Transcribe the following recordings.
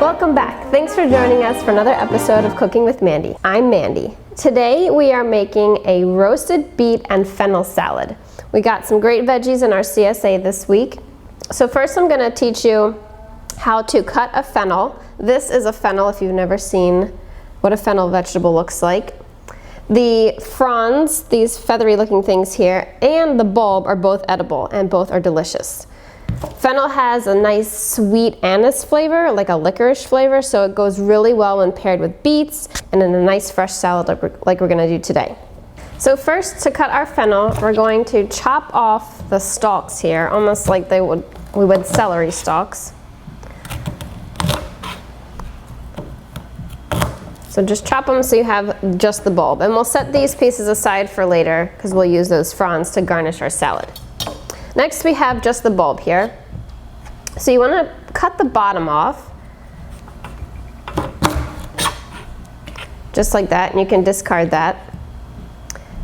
Welcome back. Thanks for joining us for another episode of Cooking with Mandy. I'm Mandy. Today we are making a roasted beet and fennel salad. We got some great veggies in our CSA this week. So first I'm going to teach you how to cut a fennel. This is a fennel if you've never seen what a fennel vegetable looks like. The fronds, these feathery looking things here, and the bulb are both edible and both are delicious. Fennel has a nice sweet anise flavor, like a licorice flavor, so it goes really well when paired with beets and in a nice fresh salad like we're gonna do today. So first, to cut our fennel, we're going to chop off the stalks here, almost like we would celery stalks. So just chop them so you have just the bulb. And we'll set these pieces aside for later because we'll use those fronds to garnish our salad. Next we have just the bulb here. So you want to cut the bottom off, just like that, and you can discard that.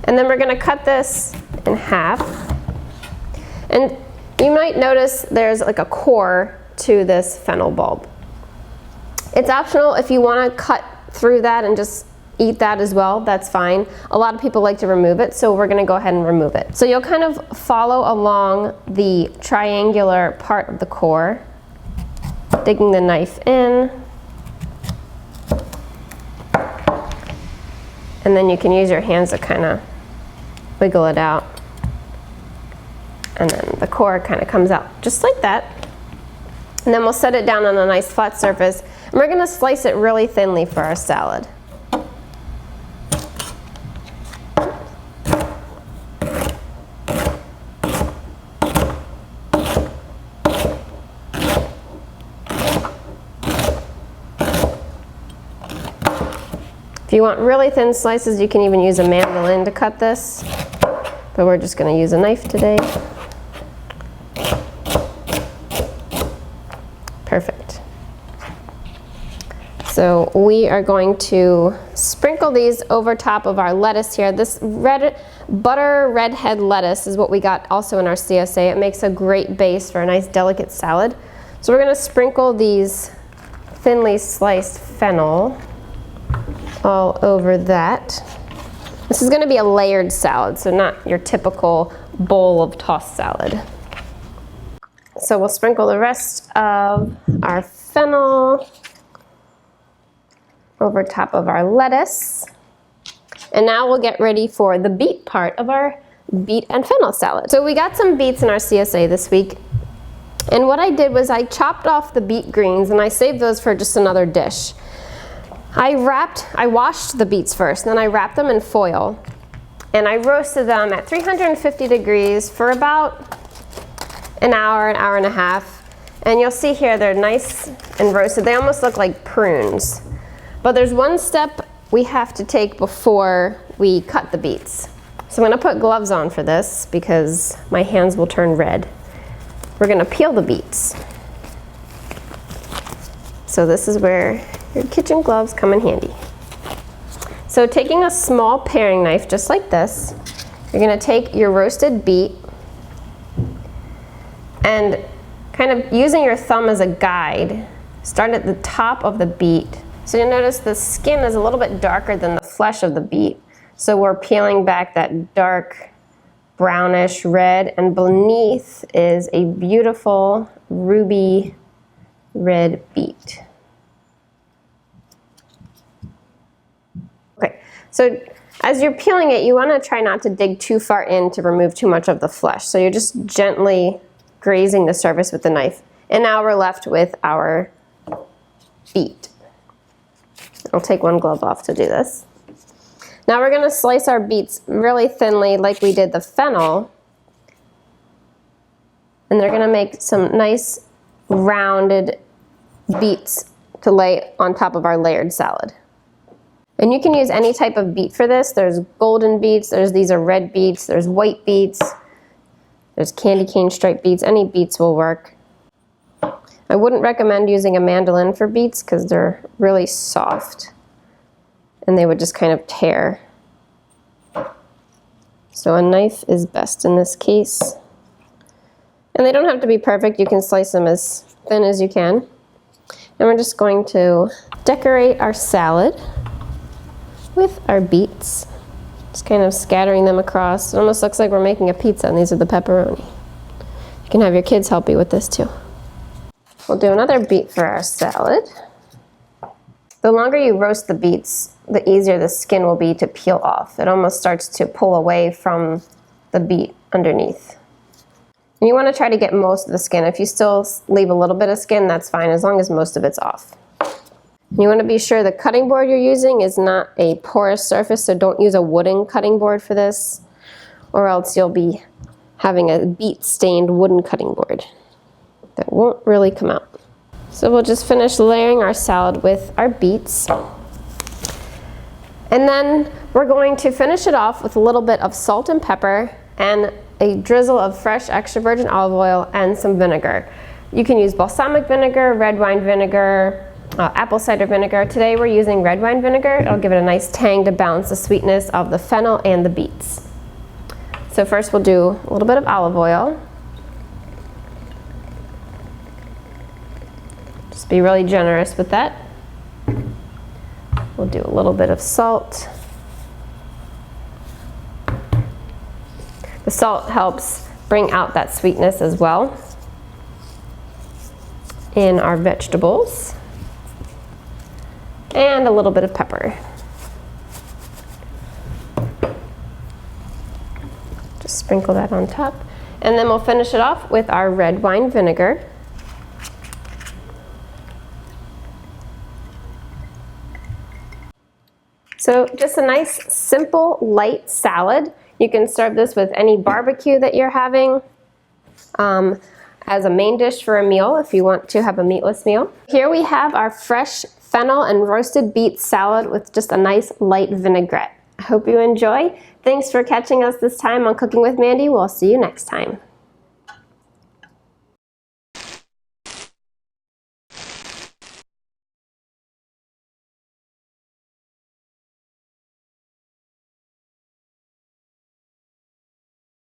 And then we're going to cut this in half. And you might notice there's like a core to this fennel bulb. It's optional if you want to cut through that and just eat that as well, that's fine. A lot of people like to remove it, so we're gonna go ahead and remove it. So you'll kind of follow along the triangular part of the core, digging the knife in. And then you can use your hands to kind of wiggle it out. And then the core kind of comes out just like that. And then we'll set it down on a nice flat surface. And we're gonna slice it really thinly for our salad. If you want really thin slices, you can even use a mandolin to cut this, but we're just going to use a knife today. Perfect. So we are going to sprinkle these over top of our lettuce here. This butter redhead lettuce is what we got also in our CSA. It makes a great base for a nice delicate salad. So we're going to sprinkle these thinly sliced fennel all over that. This is going to be a layered salad, so not your typical bowl of tossed salad. So we'll sprinkle the rest of our fennel over top of our lettuce. And now we'll get ready for the beet part of our beet and fennel salad. So we got some beets in our CSA this week. And what I did was I chopped off the beet greens and I saved those for just another dish. I washed the beets first, then I wrapped them in foil, and I roasted them at 350 degrees for about an hour and a half. And you'll see here they're nice and roasted. They almost look like prunes. But there's one step we have to take before we cut the beets. So I'm gonna put gloves on for this because my hands will turn red. We're gonna peel the beets. So this is where your kitchen gloves come in handy. So taking a small paring knife just like this, you're gonna take your roasted beet and kind of using your thumb as a guide, start at the top of the beet. So you'll notice the skin is a little bit darker than the flesh of the beet. So we're peeling back that dark brownish red, and beneath is a beautiful ruby red beet. Okay, so as you're peeling it, you want to try not to dig too far in to remove too much of the flesh. So you're just gently grazing the surface with the knife. And now we're left with our beet. I'll take one glove off to do this. Now we're going to slice our beets really thinly like we did the fennel. And they're going to make some nice rounded beets to lay on top of our layered salad. And you can use any type of beet for this. There's golden beets, these are red beets, there's white beets, there's candy cane striped beets. Any beets will work. I wouldn't recommend using a mandolin for beets because they're really soft and they would just kind of tear. So a knife is best in this case. And they don't have to be perfect. You can slice them as thin as you can. And we're just going to decorate our salad with our beets. Just kind of scattering them across. It almost looks like we're making a pizza, and these are the pepperoni. You can have your kids help you with this too. We'll do another beet for our salad. The longer you roast the beets, the easier the skin will be to peel off. It almost starts to pull away from the beet underneath. And you want to try to get most of the skin. If you still leave a little bit of skin, that's fine, as long as most of it's off. And you want to be sure the cutting board you're using is not a porous surface, so don't use a wooden cutting board for this, or else you'll be having a beet stained wooden cutting board that won't really come out. So we'll just finish layering our salad with our beets. And then we're going to finish it off with a little bit of salt and pepper and a drizzle of fresh extra virgin olive oil and some vinegar. You can use balsamic vinegar, red wine vinegar, apple cider vinegar. Today we're using red wine vinegar. It'll give it a nice tang to balance the sweetness of the fennel and the beets. So first we'll do a little bit of olive oil. Just be really generous with that. We'll do a little bit of salt. The salt helps bring out that sweetness as well in our vegetables. And a little bit of pepper. Just sprinkle that on top. And then we'll finish it off with our red wine vinegar. So just a nice, simple, light salad. You can serve this with any barbecue that you're having as a main dish for a meal if you want to have a meatless meal. Here we have our fresh fennel and roasted beet salad with just a nice light vinaigrette. I hope you enjoy. Thanks for catching us this time on Cooking with Mandy. We'll see you next time.